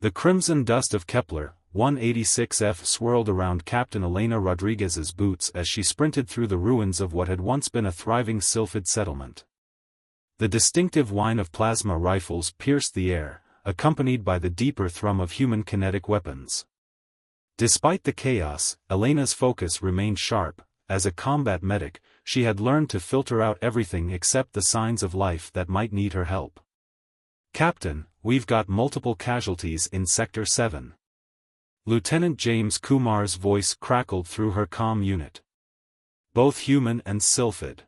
The crimson dust of Kepler 186f swirled around Captain Elena Rodriguez's boots as she sprinted through the ruins of what had once been a thriving sylphid settlement. The distinctive whine of plasma rifles pierced the air, accompanied by the deeper thrum of human kinetic weapons. Despite the chaos, Elena's focus remained sharp. As a combat medic, she had learned to filter out everything except the signs of life that might need her help. "Captain, we've got multiple casualties in Sector 7. Lieutenant James Kumar's voice crackled through her comm unit. "Both human and sylphid."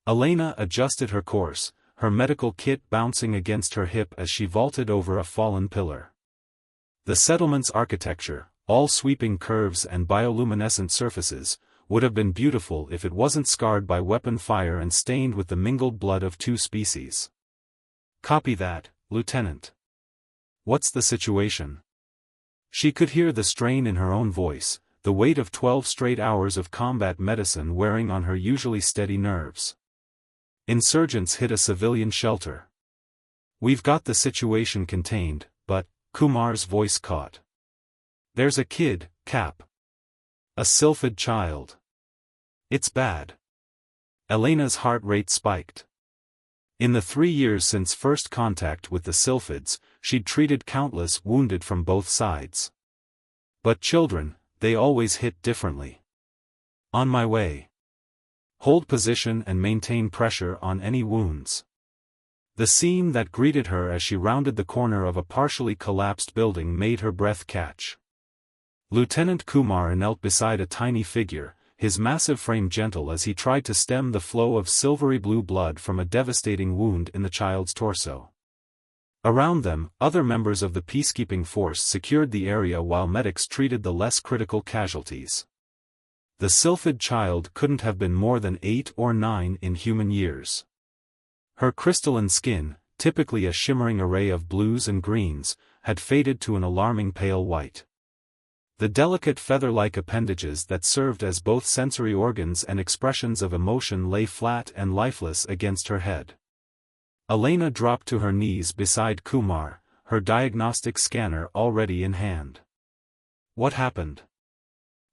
Elena adjusted her course, her medical kit bouncing against her hip as she vaulted over a fallen pillar. The settlement's architecture, all sweeping curves and bioluminescent surfaces, would have been beautiful if it wasn't scarred by weapon fire and stained with the mingled blood of two species. "Copy that, Lieutenant. What's the situation?" She could hear the strain in her own voice, the weight of 12 straight hours of combat medicine wearing on her usually steady nerves. "Insurgents hit a civilian shelter. We've got the situation contained, but," Kumar's voice caught. "There's a kid, Cap. A sylphid child. It's bad." Elena's heart rate spiked. In the 3 years since first contact with the sylphids, she'd treated countless wounded from both sides. But children, they always hit differently. "On my way. Hold position and maintain pressure on any wounds." The scene that greeted her as she rounded the corner of a partially collapsed building made her breath catch. Lieutenant Kumar knelt beside a tiny figure, his massive frame gentle as he tried to stem the flow of silvery blue blood from a devastating wound in the child's torso. Around them, other members of the peacekeeping force secured the area while medics treated the less critical casualties. The sylphid child couldn't have been more than 8 or 9 in human years. Her crystalline skin, typically a shimmering array of blues and greens, had faded to an alarming pale white. The delicate feather-like appendages that served as both sensory organs and expressions of emotion lay flat and lifeless against her head. Elena dropped to her knees beside Kumar, her diagnostic scanner already in hand. "What happened?"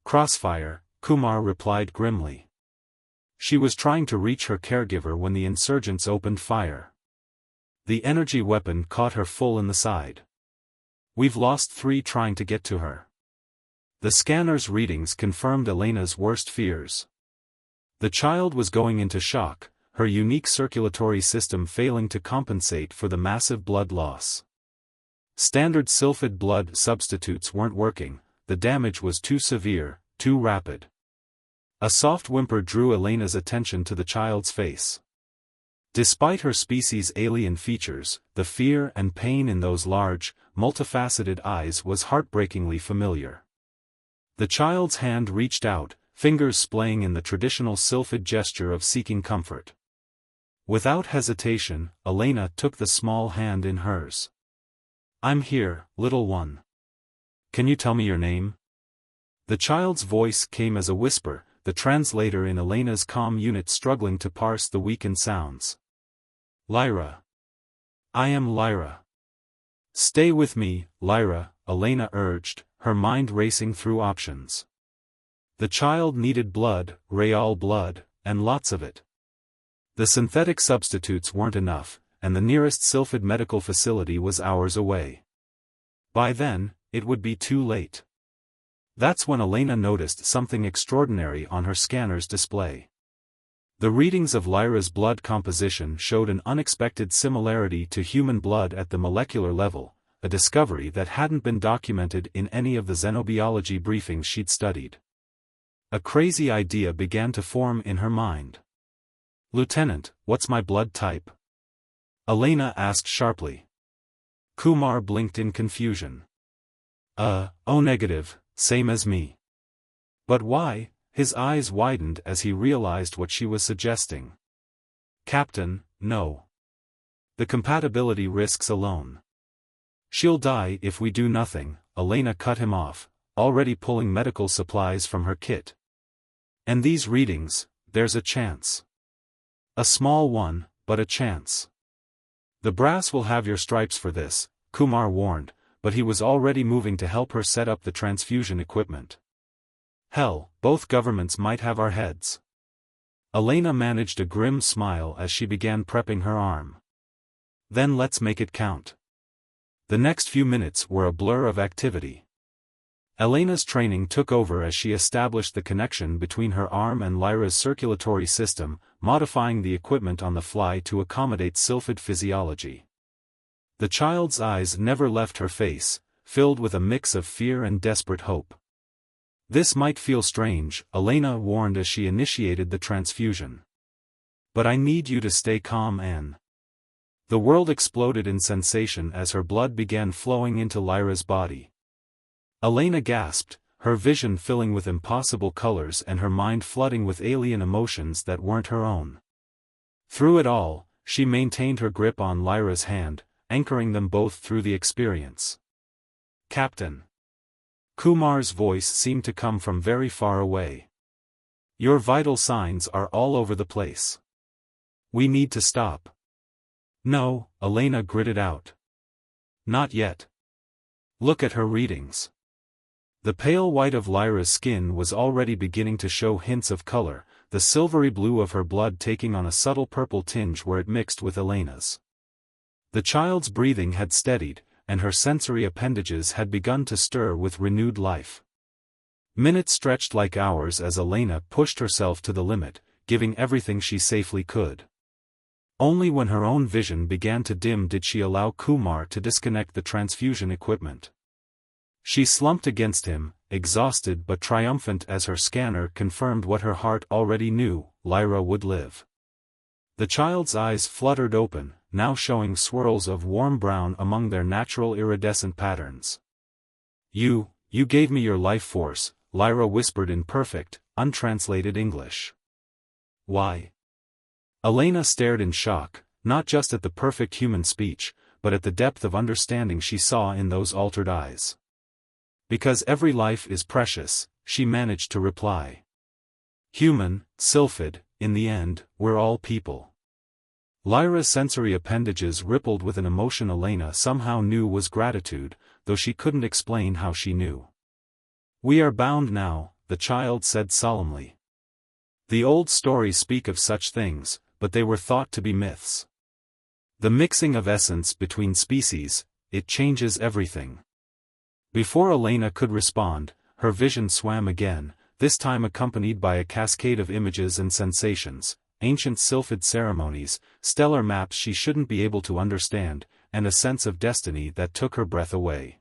"Crossfire," Kumar replied grimly. She was trying to reach her caregiver when the insurgents opened fire. The energy weapon caught her full in the side. "We've lost 3 trying to get to her." The scanner's readings confirmed Elena's worst fears. The child was going into shock, her unique circulatory system failing to compensate for the massive blood loss. Standard sylphid blood substitutes weren't working, the damage was too severe, too rapid. A soft whimper drew Elena's attention to the child's face. Despite her species' alien features, the fear and pain in those large, multifaceted eyes was heartbreakingly familiar. The child's hand reached out, fingers splaying in the traditional sylphid gesture of seeking comfort. Without hesitation, Elena took the small hand in hers. "I'm here, little one. Can you tell me your name?" The child's voice came as a whisper, the translator in Elena's comm unit struggling to parse the weakened sounds. "Lyra. I am Lyra." "Stay with me, Lyra," Elena urged, her mind racing through options. The child needed blood, real blood, and lots of it. The synthetic substitutes weren't enough, and the nearest sylphid medical facility was hours away. By then, it would be too late. That's when Elena noticed something extraordinary on her scanner's display. The readings of Lyra's blood composition showed an unexpected similarity to human blood at the molecular level, a discovery that hadn't been documented in any of the xenobiology briefings she'd studied. A crazy idea began to form in her mind. "Lieutenant, what's my blood type?" Elena asked sharply. Kumar blinked in confusion. Oh negative, same as me." "But why?" His eyes widened as he realized what she was suggesting. "Captain, no. The compatibility risks alone. She'll die if we do nothing," Elena cut him off, already pulling medical supplies from her kit. "And these readings, there's a chance. A small one, but a chance. The brass will have your stripes for this," Kumar warned, but he was already moving to help her set up the transfusion equipment. Hell, both governments might have our heads. Elena managed a grim smile as she began prepping her arm. Then let's make it count. The next few minutes were a blur of activity. Elena's training took over as she established the connection between her arm and Lyra's circulatory system, modifying the equipment on the fly to accommodate sylphid physiology. The child's eyes never left her face, filled with a mix of fear and desperate hope. This might feel strange, Elena warned as she initiated the transfusion. But I need you to stay calm, Anne. The world exploded in sensation as her blood began flowing into Lyra's body. Elena gasped, her vision filling with impossible colors and her mind flooding with alien emotions that weren't her own. Through it all, she maintained her grip on Lyra's hand, anchoring them both through the experience. Captain. Kumar's voice seemed to come from very far away. Your vital signs are all over the place. We need to stop. No, Elena gritted out. Not yet. Look at her readings. The pale white of Lyra's skin was already beginning to show hints of color, the silvery blue of her blood taking on a subtle purple tinge where it mixed with Elena's. The child's breathing had steadied, and her sensory appendages had begun to stir with renewed life. Minutes stretched like hours as Elena pushed herself to the limit, giving everything she safely could. Only when her own vision began to dim did she allow Kumar to disconnect the transfusion equipment. She slumped against him, exhausted but triumphant as her scanner confirmed what her heart already knew, Lyra would live. The child's eyes fluttered open, now showing swirls of warm brown among their natural iridescent patterns. You gave me your life force, Lyra whispered in perfect, untranslated English. Why? Elena stared in shock, not just at the perfect human speech, but at the depth of understanding she saw in those altered eyes. Because every life is precious, she managed to reply. Human, sylphid, in the end, we're all people. Lyra's sensory appendages rippled with an emotion Elena somehow knew was gratitude, though she couldn't explain how she knew. We are bound now, the child said solemnly. The old stories speak of such things, but they were thought to be myths. The mixing of essence between species, it changes everything. Before Elena could respond, her vision swam again, this time accompanied by a cascade of images and sensations, ancient sylphid ceremonies, stellar maps she shouldn't be able to understand, and a sense of destiny that took her breath away.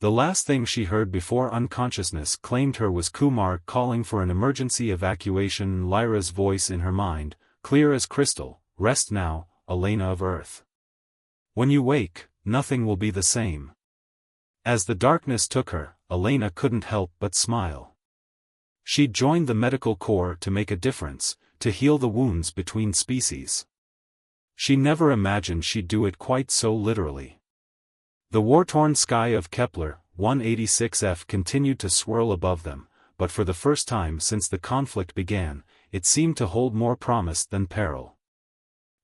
The last thing she heard before unconsciousness claimed her was Kumar calling for an emergency evacuation. Lyra's voice in her mind, clear as crystal, rest now, Elena of Earth. When you wake, nothing will be the same. As the darkness took her, Elena couldn't help but smile. She'd joined the medical corps to make a difference, to heal the wounds between species. She never imagined she'd do it quite so literally. The war-torn sky of Kepler 186f continued to swirl above them, but for the first time since the conflict began, it seemed to hold more promise than peril.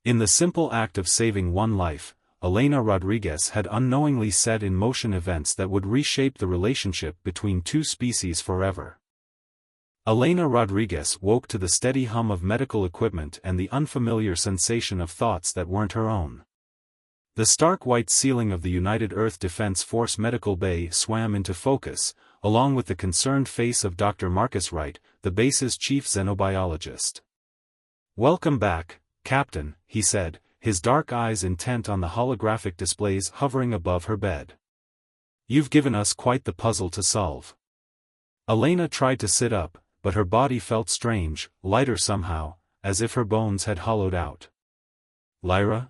In the simple act of saving one life, Elena Rodriguez had unknowingly set in motion events that would reshape the relationship between two species forever. Elena Rodriguez woke to the steady hum of medical equipment and the unfamiliar sensation of thoughts that weren't her own. The stark white ceiling of the United Earth Defense Force Medical Bay swam into focus, along with the concerned face of Dr. Marcus Wright, the base's chief xenobiologist. Welcome back, Captain, he said, his dark eyes intent on the holographic displays hovering above her bed. You've given us quite the puzzle to solve. Elena tried to sit up, but her body felt strange, lighter somehow, as if her bones had hollowed out. Lyra?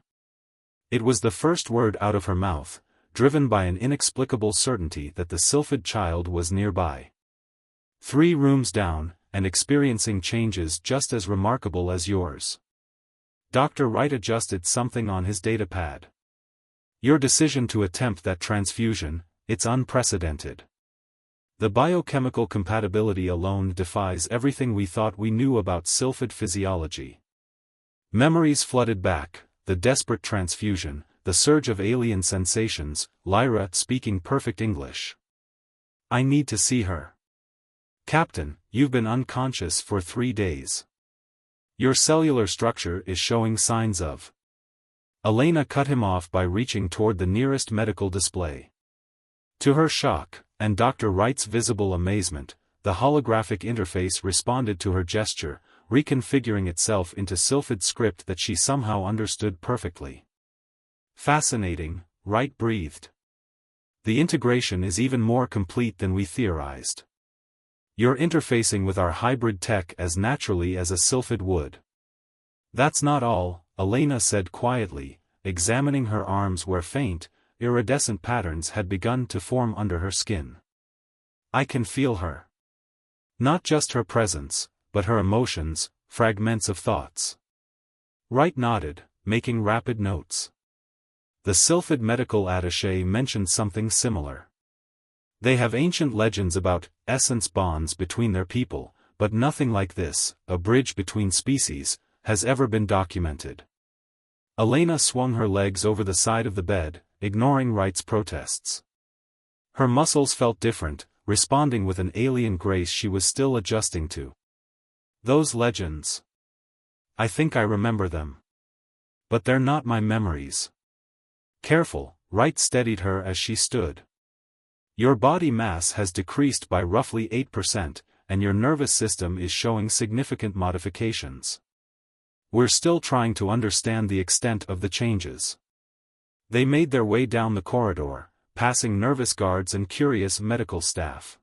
It was the first word out of her mouth, driven by an inexplicable certainty that the sylphid child was nearby. 3 rooms down, and experiencing changes just as remarkable as yours. Dr. Wright adjusted something on his datapad. Your decision to attempt that transfusion, it's unprecedented. The biochemical compatibility alone defies everything we thought we knew about sylphid physiology. Memories flooded back, the desperate transfusion, the surge of alien sensations, Lyra speaking perfect English. I need to see her. Captain, you've been unconscious for 3 days. Your cellular structure is showing signs of. Elena cut him off by reaching toward the nearest medical display. To her shock, and Dr. Wright's visible amazement, the holographic interface responded to her gesture, reconfiguring itself into sylphid script that she somehow understood perfectly. Fascinating, Wright breathed. The integration is even more complete than we theorized. You're interfacing with our hybrid tech as naturally as a sylphid would. That's not all, Elena said quietly, examining her arms where faint, iridescent patterns had begun to form under her skin. I can feel her. Not just her presence, but her emotions, fragments of thoughts. Wright nodded, making rapid notes. The sylphid medical attaché mentioned something similar. They have ancient legends about essence bonds between their people, but nothing like this, a bridge between species, has ever been documented. Elena swung her legs over the side of the bed, ignoring Wright's protests. Her muscles felt different, responding with an alien grace she was still adjusting to. Those legends. I think I remember them. But they're not my memories. Careful, Wright steadied her as she stood. Your body mass has decreased by roughly 8%, and your nervous system is showing significant modifications. We're still trying to understand the extent of the changes. They made their way down the corridor, passing nervous guards and curious medical staff.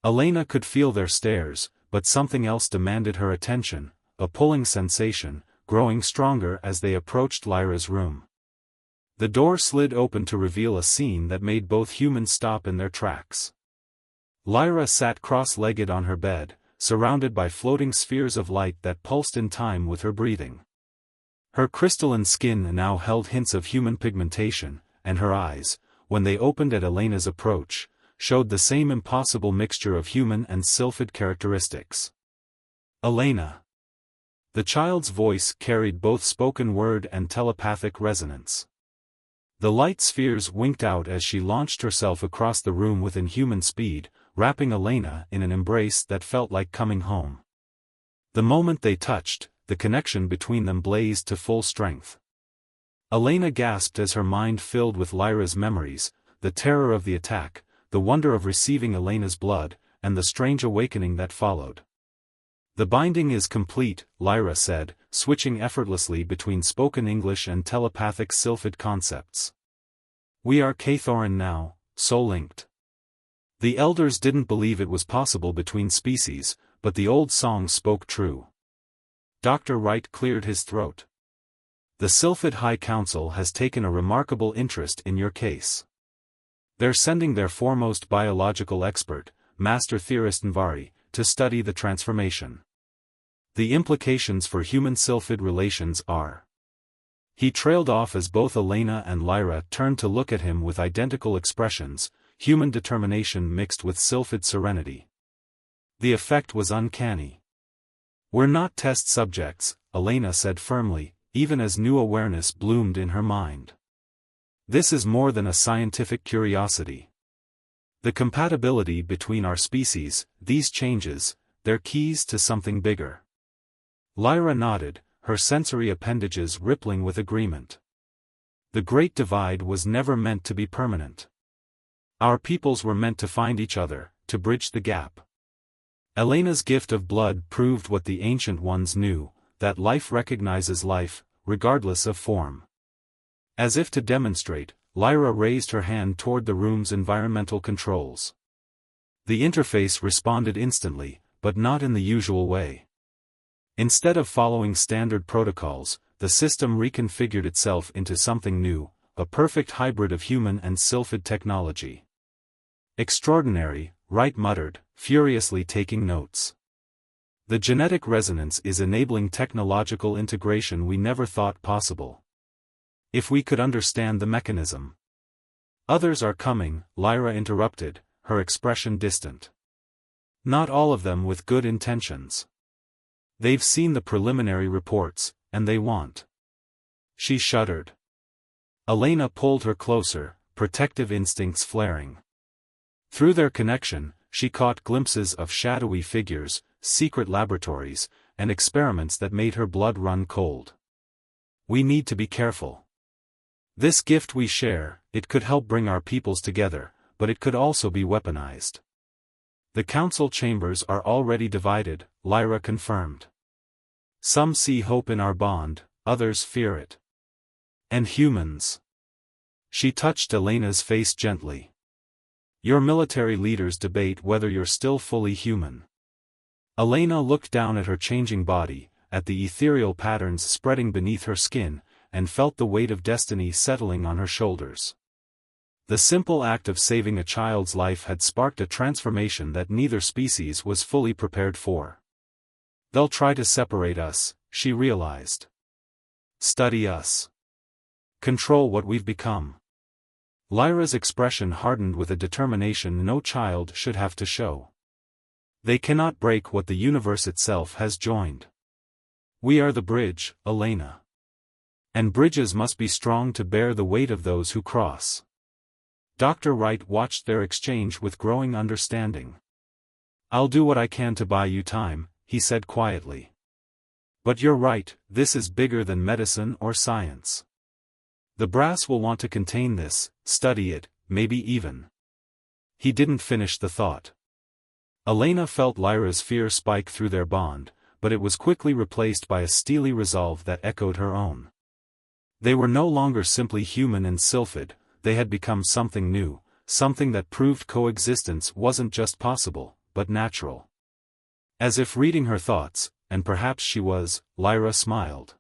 Elena could feel their stares, but something else demanded her attention, a pulling sensation, growing stronger as they approached Lyra's room. The door slid open to reveal a scene that made both humans stop in their tracks. Lyra sat cross-legged on her bed, surrounded by floating spheres of light that pulsed in time with her breathing. Her crystalline skin now held hints of human pigmentation, and her eyes, when they opened at Elena's approach, showed the same impossible mixture of human and sylphid characteristics. Elena. The child's voice carried both spoken word and telepathic resonance. The light spheres winked out as she launched herself across the room with inhuman speed, wrapping Elena in an embrace that felt like coming home. The moment they touched, the connection between them blazed to full strength. Elena gasped as her mind filled with Lyra's memories, the terror of the attack, the wonder of receiving Elena's blood, and the strange awakening that followed. The binding is complete, Lyra said, switching effortlessly between spoken English and telepathic sylphid concepts. We are Kathoran now, soul-linked. The elders didn't believe it was possible between species, but the old song spoke true. Dr. Wright cleared his throat. The Sylphid High Council has taken a remarkable interest in your case. They're sending their foremost biological expert, Master Theorist Nvari, to study the transformation. The implications for human-sylphid relations are. He trailed off as both Elena and Lyra turned to look at him with identical expressions, human determination mixed with sylphid serenity. The effect was uncanny. We're not test subjects, Elena said firmly, even as new awareness bloomed in her mind. This is more than a scientific curiosity. The compatibility between our species, these changes, they're keys to something bigger. Lyra nodded, her sensory appendages rippling with agreement. The Great Divide was never meant to be permanent. Our peoples were meant to find each other, to bridge the gap. Elena's gift of blood proved what the Ancient Ones knew, that life recognizes life, regardless of form. As if to demonstrate, Lyra raised her hand toward the room's environmental controls. The interface responded instantly, but not in the usual way. Instead of following standard protocols, the system reconfigured itself into something new, a perfect hybrid of human and sylphid technology. Extraordinary, Wright muttered, furiously taking notes. The genetic resonance is enabling technological integration we never thought possible. If we could understand the mechanism. Others are coming, Lyra interrupted, her expression distant. Not all of them with good intentions. They've seen the preliminary reports, and they want. She shuddered. Elena pulled her closer, protective instincts flaring. Through their connection, she caught glimpses of shadowy figures, secret laboratories, and experiments that made her blood run cold. We need to be careful. This gift we share, it could help bring our peoples together, but it could also be weaponized. The council chambers are already divided, Lyra confirmed. Some see hope in our bond, others fear it. And humans. She touched Elena's face gently. Your military leaders debate whether you're still fully human. Elena looked down at her changing body, at the ethereal patterns spreading beneath her skin, and felt the weight of destiny settling on her shoulders. The simple act of saving a child's life had sparked a transformation that neither species was fully prepared for. They'll try to separate us, she realized. Study us. Control what we've become. Lyra's expression hardened with a determination no child should have to show. They cannot break what the universe itself has joined. We are the bridge, Elena. And bridges must be strong to bear the weight of those who cross. Dr. Wright watched their exchange with growing understanding. I'll do what I can to buy you time, he said quietly. But you're right, this is bigger than medicine or science. The brass will want to contain this, study it, maybe even. He didn't finish the thought. Elena felt Lyra's fear spike through their bond, but it was quickly replaced by a steely resolve that echoed her own. They were no longer simply human and sylphid, they had become something new, something that proved coexistence wasn't just possible, but natural. As if reading her thoughts, and perhaps she was, Lyra smiled.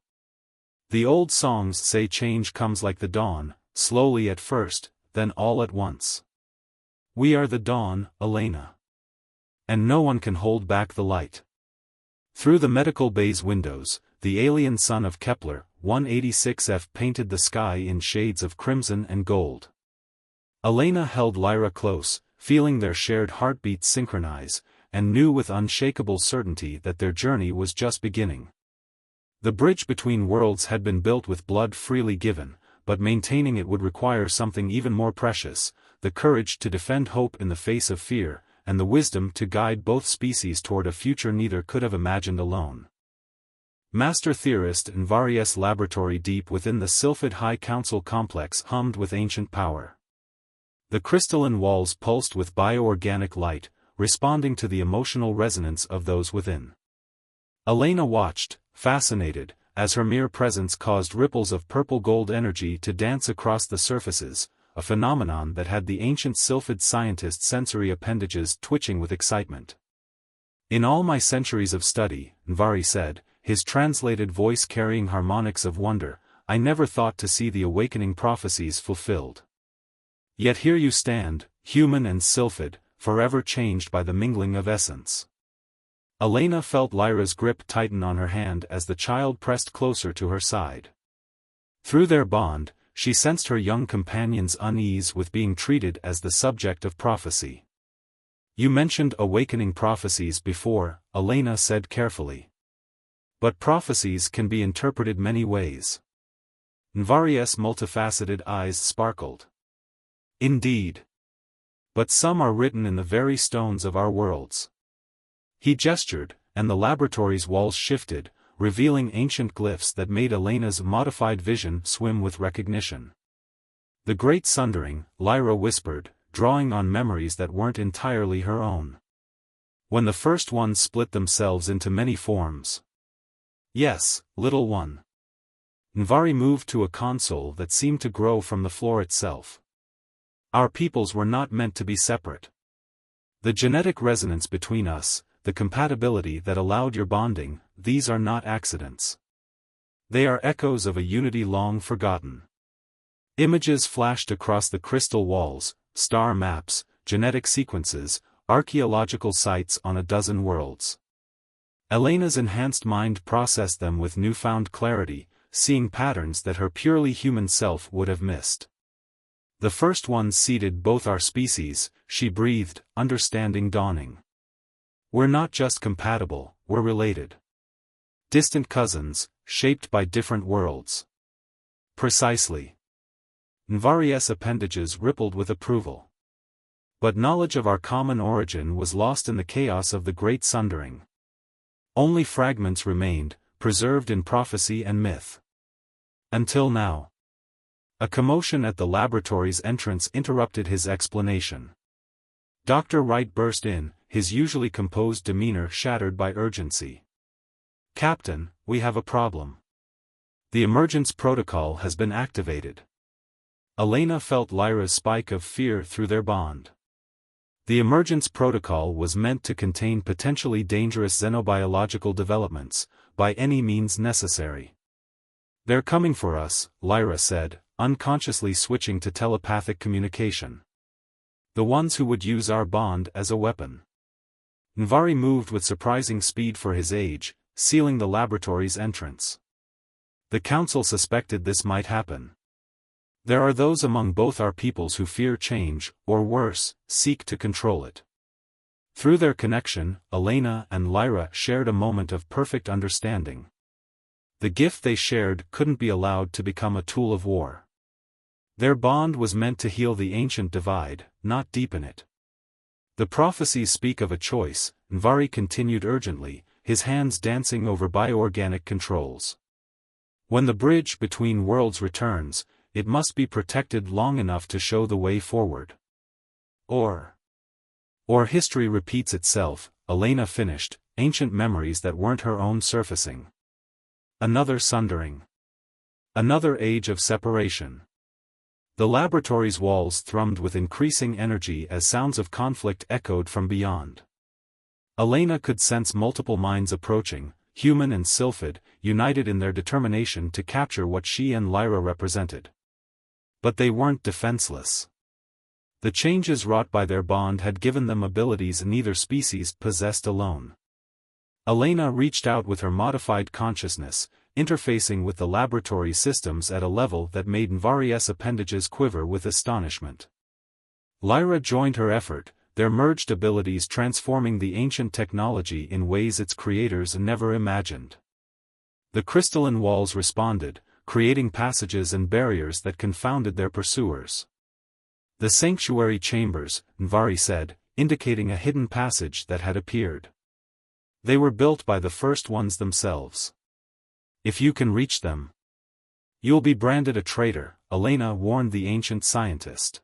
The old songs say change comes like the dawn, slowly at first, then all at once. We are the dawn, Elena. And no one can hold back the light. Through the medical bay's windows, the alien sun of Kepler, 186f painted the sky in shades of crimson and gold. Elena held Lyra close, feeling their shared heartbeats synchronize, and knew with unshakable certainty that their journey was just beginning. The bridge between worlds had been built with blood freely given, but maintaining it would require something even more precious, the courage to defend hope in the face of fear, and the wisdom to guide both species toward a future neither could have imagined alone. Master theorist Nvari's laboratory deep within the Sylphid High Council complex hummed with ancient power. The crystalline walls pulsed with bioorganic light, responding to the emotional resonance of those within. Elena watched, fascinated, as her mere presence caused ripples of purple-gold energy to dance across the surfaces, a phenomenon that had the ancient Sylphid scientist's sensory appendages twitching with excitement. In all my centuries of study, Nvari said, his translated voice carrying harmonics of wonder, I never thought to see the awakening prophecies fulfilled. Yet here you stand, human and sylphid, forever changed by the mingling of essence. Elena felt Lyra's grip tighten on her hand as the child pressed closer to her side. Through their bond, she sensed her young companion's unease with being treated as the subject of prophecy. You mentioned awakening prophecies before, Elena said carefully. But prophecies can be interpreted many ways. Nvari's multifaceted eyes sparkled. Indeed. But some are written in the very stones of our worlds. He gestured, and the laboratory's walls shifted, revealing ancient glyphs that made Elena's modified vision swim with recognition. The Great Sundering, Lyra whispered, drawing on memories that weren't entirely her own. When the first ones split themselves into many forms. Yes, little one. Nvari moved to a console that seemed to grow from the floor itself. Our peoples were not meant to be separate. The genetic resonance between us, the compatibility that allowed your bonding, these are not accidents. They are echoes of a unity long forgotten. Images flashed across the crystal walls, star maps, genetic sequences, archaeological sites on a dozen worlds. Elena's enhanced mind processed them with newfound clarity, seeing patterns that her purely human self would have missed. The first one seeded both our species, she breathed, understanding dawning. We're not just compatible, we're related. Distant cousins, shaped by different worlds. Precisely. Nvari's appendages rippled with approval. But knowledge of our common origin was lost in the chaos of the Great Sundering. Only fragments remained, preserved in prophecy and myth. Until now. A commotion at the laboratory's entrance interrupted his explanation. Dr. Wright burst in, his usually composed demeanor shattered by urgency. "Captain, we have a problem. The emergence protocol has been activated." Elena felt Lyra's spike of fear through their bond. The emergence protocol was meant to contain potentially dangerous xenobiological developments, by any means necessary. "They're coming for us," Lyra said, unconsciously switching to telepathic communication. "The ones who would use our bond as a weapon." Nvari moved with surprising speed for his age, sealing the laboratory's entrance. The council suspected this might happen. There are those among both our peoples who fear change, or worse, seek to control it. Through their connection, Elena and Lyra shared a moment of perfect understanding. The gift they shared couldn't be allowed to become a tool of war. Their bond was meant to heal the ancient divide, not deepen it. "The prophecies speak of a choice," Nvari continued urgently, his hands dancing over bioorganic controls. "When the bridge between worlds returns, it must be protected long enough to show the way forward. Or history repeats itself," Elena finished, ancient memories that weren't her own surfacing. Another sundering. Another age of separation. The laboratory's walls thrummed with increasing energy as sounds of conflict echoed from beyond. Elena could sense multiple minds approaching, human and sylphid, united in their determination to capture what she and Lyra represented. But they weren't defenseless. The changes wrought by their bond had given them abilities neither species possessed alone. Elena reached out with her modified consciousness, interfacing with the laboratory systems at a level that made Nvari's appendages quiver with astonishment. Lyra joined her effort, their merged abilities transforming the ancient technology in ways its creators never imagined. The crystalline walls responded, creating passages and barriers that confounded their pursuers. "The sanctuary chambers," Nvari said, indicating a hidden passage that had appeared. "They were built by the first ones themselves. If you can reach them, you'll be branded a traitor," Elena warned the ancient scientist.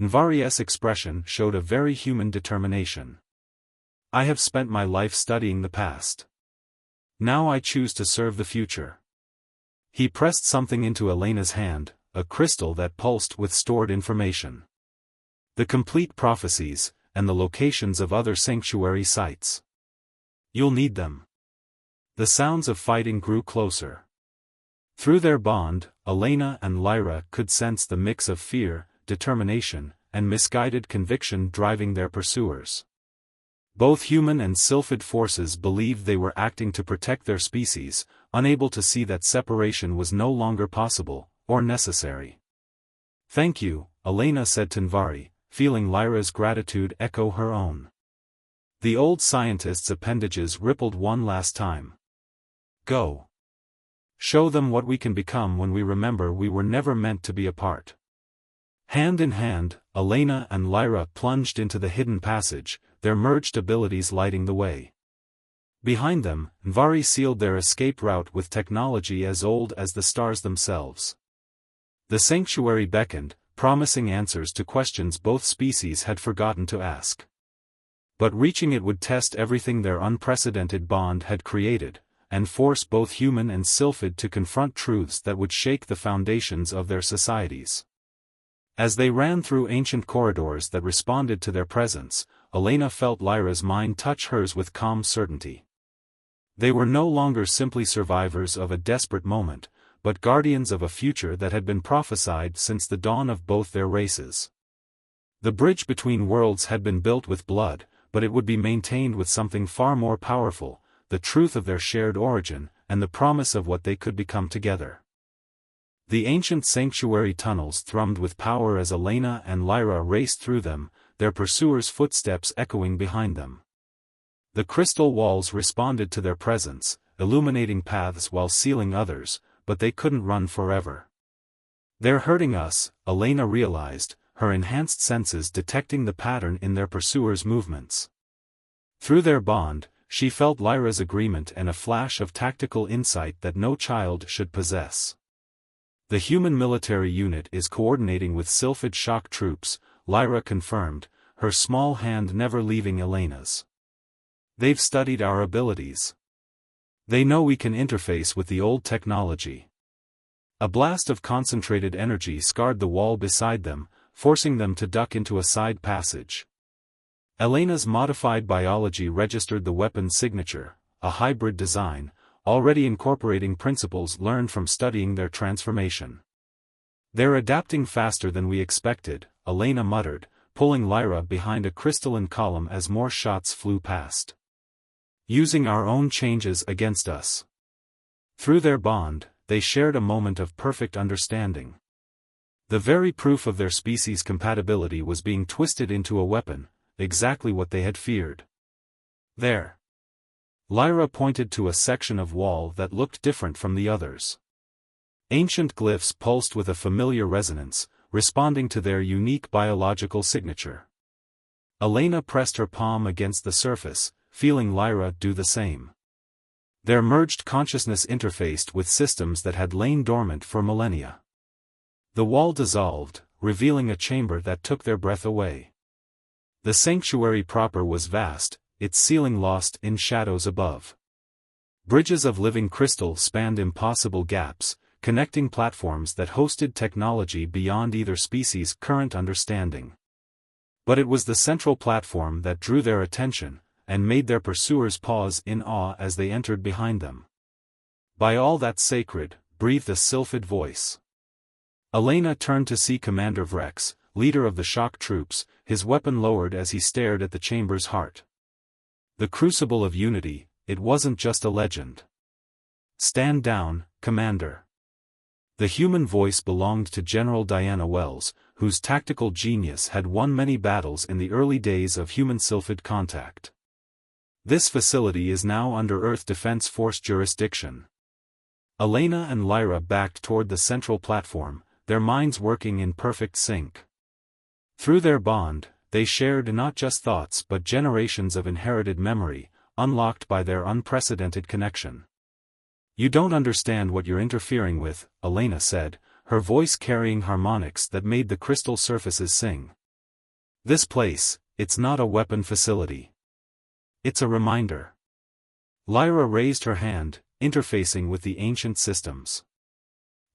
Nvari's expression showed a very human determination. "I have spent my life studying the past. Now I choose to serve the future." He pressed something into Elena's hand, a crystal that pulsed with stored information. The complete prophecies, and the locations of other sanctuary sites. "You'll need them." The sounds of fighting grew closer. Through their bond, Elena and Lyra could sense the mix of fear, determination, and misguided conviction driving their pursuers. Both human and sylphid forces believed they were acting to protect their species, unable to see that separation was no longer possible, or necessary. "Thank you," Elena said to Nvari, feeling Lyra's gratitude echo her own. The old scientist's appendages rippled one last time. "Go. Show them what we can become when we remember we were never meant to be apart." Hand in hand, Elena and Lyra plunged into the hidden passage, their merged abilities lighting the way. Behind them, Nvari sealed their escape route with technology as old as the stars themselves. The sanctuary beckoned, promising answers to questions both species had forgotten to ask. But reaching it would test everything their unprecedented bond had created, and force both human and sylphid to confront truths that would shake the foundations of their societies. As they ran through ancient corridors that responded to their presence, Elena felt Lyra's mind touch hers with calm certainty. They were no longer simply survivors of a desperate moment, but guardians of a future that had been prophesied since the dawn of both their races. The bridge between worlds had been built with blood, but it would be maintained with something far more powerful, the truth of their shared origin, and the promise of what they could become together. The ancient sanctuary tunnels thrummed with power as Elena and Lyra raced through them, their pursuers' footsteps echoing behind them. The crystal walls responded to their presence, illuminating paths while sealing others, but they couldn't run forever. They're hurting us, Elena realized, her enhanced senses detecting the pattern in their pursuers' movements. Through their bond, she felt Lyra's agreement and a flash of tactical insight that no child should possess. The human military unit is coordinating with Sylphid shock troops, Lyra confirmed, her small hand never leaving Elena's. They've studied our abilities. They know we can interface with the old technology. A blast of concentrated energy scarred the wall beside them, forcing them to duck into a side passage. Elena's modified biology registered the weapon's signature, a hybrid design, already incorporating principles learned from studying their transformation. They're adapting faster than we expected, Elena muttered, pulling Lyra behind a crystalline column as more shots flew past. Using our own changes against us. Through their bond, they shared a moment of perfect understanding. The very proof of their species' compatibility was being twisted into a weapon, exactly what they had feared. There. Lyra pointed to a section of wall that looked different from the others. Ancient glyphs pulsed with a familiar resonance, responding to their unique biological signature. Elena pressed her palm against the surface, feeling Lyra do the same. Their merged consciousness interfaced with systems that had lain dormant for millennia. The wall dissolved, revealing a chamber that took their breath away. The sanctuary proper was vast, its ceiling lost in shadows above. Bridges of living crystal spanned impossible gaps, connecting platforms that hosted technology beyond either species' current understanding. But it was the central platform that drew their attention, and made their pursuers pause in awe as they entered behind them. By all that's sacred, breathed a sylphid voice. Elena turned to see Commander Vrex, leader of the shock troops, his weapon lowered as he stared at the chamber's heart. The crucible of unity, it wasn't just a legend. Stand down, Commander. The human voice belonged to General Diana Wells, whose tactical genius had won many battles in the early days of human-sylphid contact. This facility is now under Earth Defense Force jurisdiction. Elena and Lyra backed toward the central platform, their minds working in perfect sync. Through their bond, they shared not just thoughts but generations of inherited memory, unlocked by their unprecedented connection. You don't understand what you're interfering with, Elena said, her voice carrying harmonics that made the crystal surfaces sing. This place, it's not a weapon facility. It's a reminder. Lyra raised her hand, interfacing with the ancient systems.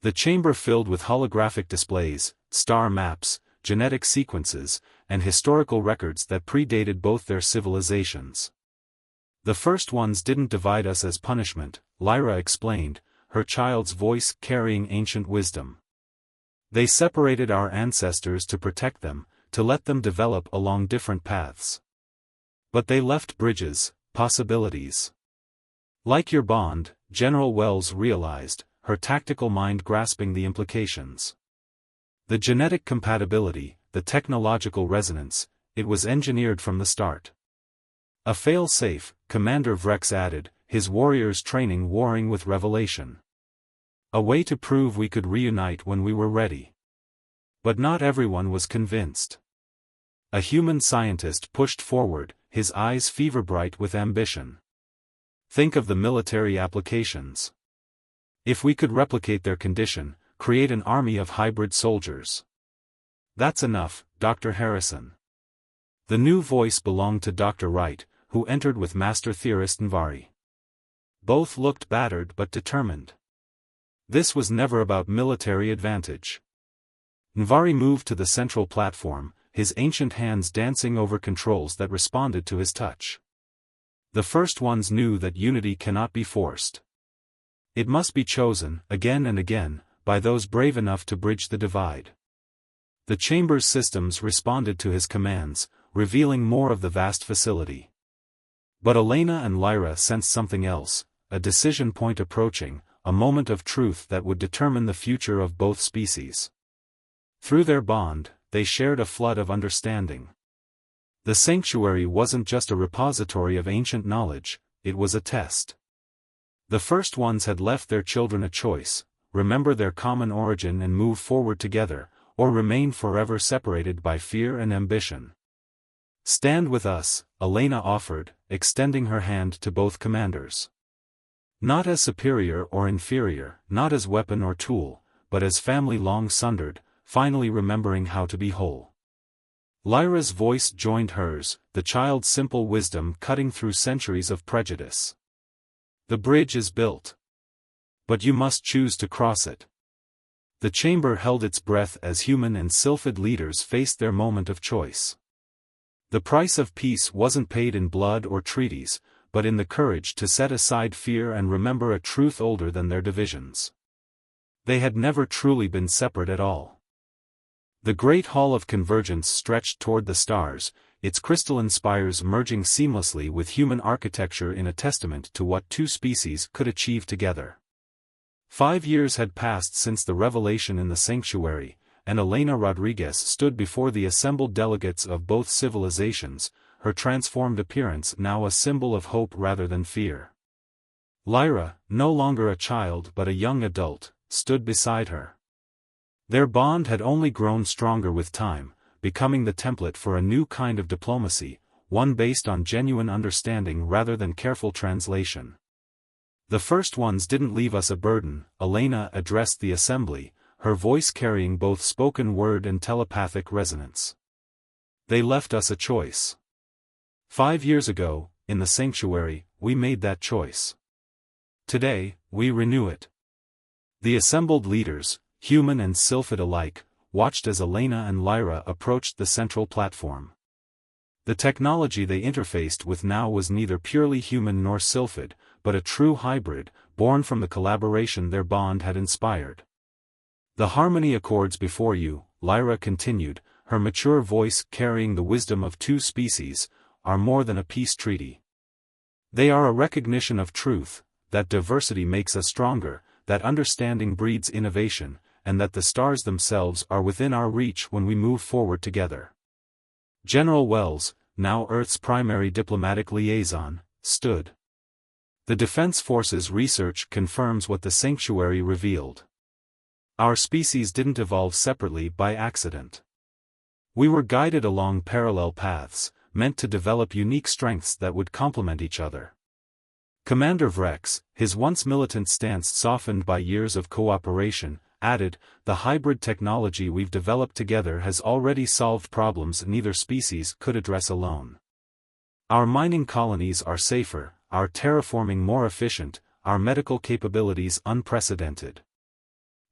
The chamber filled with holographic displays, star maps, genetic sequences, and historical records that predated both their civilizations. The first ones didn't divide us as punishment, Lyra explained, her child's voice carrying ancient wisdom. They separated our ancestors to protect them, to let them develop along different paths. But they left bridges, possibilities. Like your bond, General Wells realized, her tactical mind grasping the implications. The genetic compatibility, the technological resonance, it was engineered from the start. A fail-safe, Commander Vrex added, his warriors training warring with revelation. A way to prove we could reunite when we were ready. But not everyone was convinced. A human scientist pushed forward, his eyes fever-bright with ambition. Think of the military applications. If we could replicate their condition, create an army of hybrid soldiers. That's enough, Dr. Harrison. The new voice belonged to Dr. Wright, who entered with Master Theorist Nvari. Both looked battered but determined. This was never about military advantage. Nvari moved to the central platform, his ancient hands dancing over controls that responded to his touch. The first ones knew that unity cannot be forced. It must be chosen, again and again, by those brave enough to bridge the divide. The chamber's systems responded to his commands, revealing more of the vast facility. But Elena and Lyra sensed something else, a decision point approaching, a moment of truth that would determine the future of both species. Through their bond, they shared a flood of understanding. The sanctuary wasn't just a repository of ancient knowledge, it was a test. The first ones had left their children a choice, remember their common origin and move forward together, or remain forever separated by fear and ambition. Stand with us, Elena offered, extending her hand to both commanders. Not as superior or inferior, not as weapon or tool, but as family long sundered, finally remembering how to be whole. Lyra's voice joined hers, the child's simple wisdom cutting through centuries of prejudice. The bridge is built. But you must choose to cross it. The chamber held its breath as human and sylphid leaders faced their moment of choice. The price of peace wasn't paid in blood or treaties, but in the courage to set aside fear and remember a truth older than their divisions. They had never truly been separate at all. The great hall of convergence stretched toward the stars, its crystalline spires merging seamlessly with human architecture in a testament to what two species could achieve together. 5 years had passed since the revelation in the sanctuary, and Elena Rodriguez stood before the assembled delegates of both civilizations, her transformed appearance now a symbol of hope rather than fear. Lyra, no longer a child but a young adult, stood beside her. Their bond had only grown stronger with time, becoming the template for a new kind of diplomacy, one based on genuine understanding rather than careful translation. The first ones didn't leave us a burden, Elena addressed the assembly, her voice carrying both spoken word and telepathic resonance. They left us a choice. 5 years ago, in the sanctuary, we made that choice. Today, we renew it. The assembled leaders, human and sylphid alike, watched as Elena and Lyra approached the central platform. The technology they interfaced with now was neither purely human nor sylphid, but a true hybrid, born from the collaboration their bond had inspired. The harmony accords before you, Lyra continued, her mature voice carrying the wisdom of two species, are more than a peace treaty. They are a recognition of truth, that diversity makes us stronger, that understanding breeds innovation, and that the stars themselves are within our reach when we move forward together. General Wells, now Earth's primary diplomatic liaison, stood. The Defense Forces research confirms what the sanctuary revealed. Our species didn't evolve separately by accident. We were guided along parallel paths, meant to develop unique strengths that would complement each other. Commander Vrex, his once militant stance softened by years of cooperation, added, "The hybrid technology we've developed together has already solved problems neither species could address alone. Our mining colonies are safer, our terraforming more efficient, our medical capabilities unprecedented."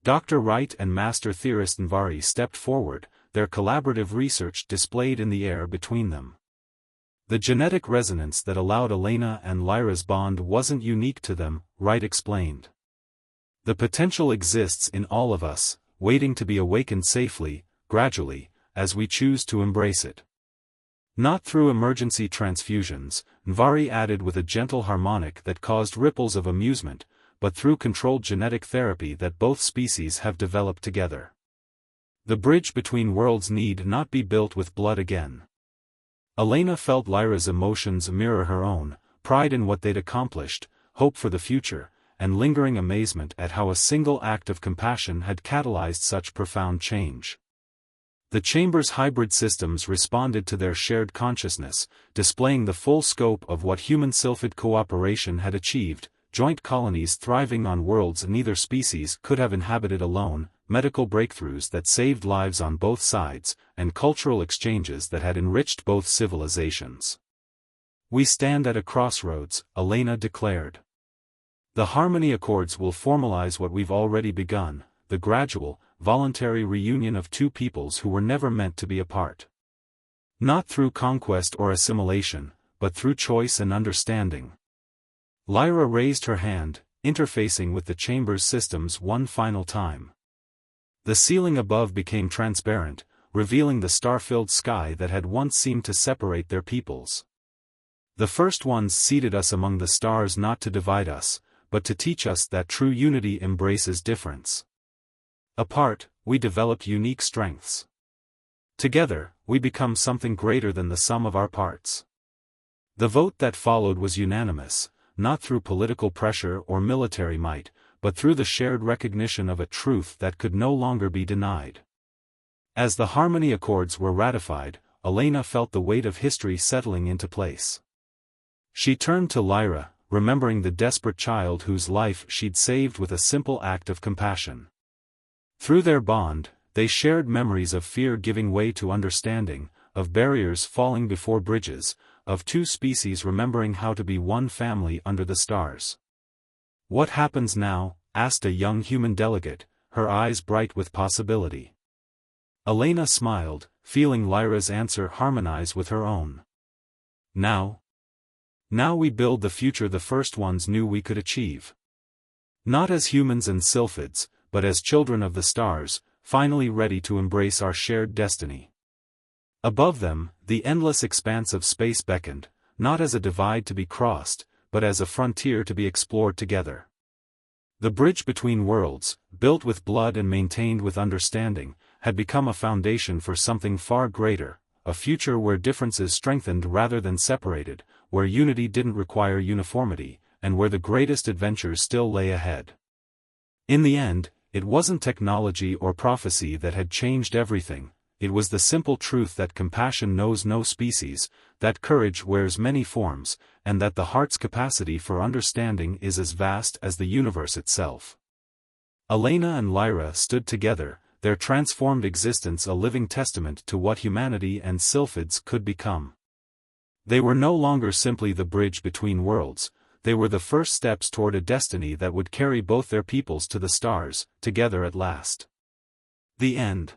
Dr. Wright and Master Theorist Nvari stepped forward, their collaborative research displayed in the air between them. The genetic resonance that allowed Elena and Lyra's bond wasn't unique to them, Wright explained. The potential exists in all of us, waiting to be awakened safely, gradually, as we choose to embrace it. Not through emergency transfusions, Nvari added with a gentle harmonic that caused ripples of amusement, but through controlled genetic therapy that both species have developed together. The bridge between worlds need not be built with blood again. Elena felt Lyra's emotions mirror her own, pride in what they'd accomplished, hope for the future, and lingering amazement at how a single act of compassion had catalyzed such profound change. The chamber's hybrid systems responded to their shared consciousness, displaying the full scope of what human-sylphid cooperation had achieved, joint colonies thriving on worlds neither species could have inhabited alone, medical breakthroughs that saved lives on both sides, and cultural exchanges that had enriched both civilizations. "We stand at a crossroads," Elena declared. "The Harmony Accords will formalize what we've already begun, the gradual, voluntary reunion of two peoples who were never meant to be apart. Not through conquest or assimilation, but through choice and understanding." Lyra raised her hand, interfacing with the chamber's systems one final time. The ceiling above became transparent, revealing the star-filled sky that had once seemed to separate their peoples. "The first ones seated us among the stars not to divide us, but to teach us that true unity embraces difference. Apart, we develop unique strengths. Together, we become something greater than the sum of our parts." The vote that followed was unanimous, not through political pressure or military might, but through the shared recognition of a truth that could no longer be denied. As the harmony accords were ratified, Elena felt the weight of history settling into place. She turned to Lyra, remembering the desperate child whose life she'd saved with a simple act of compassion. Through their bond, they shared memories of fear giving way to understanding, of barriers falling before bridges, of two species remembering how to be one family under the stars. "What happens now?" asked a young human delegate, her eyes bright with possibility. Elena smiled, feeling Lyra's answer harmonize with her own. Now we build the future the first ones knew we could achieve. Not as humans and sylphids, but as children of the stars, finally ready to embrace our shared destiny. Above them, the endless expanse of space beckoned, not as a divide to be crossed, but as a frontier to be explored together. The bridge between worlds, built with blood and maintained with understanding, had become a foundation for something far greater, a future where differences strengthened rather than separated, where unity didn't require uniformity, and where the greatest adventures still lay ahead. In the end, it wasn't technology or prophecy that had changed everything, it was the simple truth that compassion knows no species, that courage wears many forms, and that the heart's capacity for understanding is as vast as the universe itself. Elena and Lyra stood together, their transformed existence a living testament to what humanity and sylphids could become. They were no longer simply the bridge between worlds, they were the first steps toward a destiny that would carry both their peoples to the stars, together at last. The end.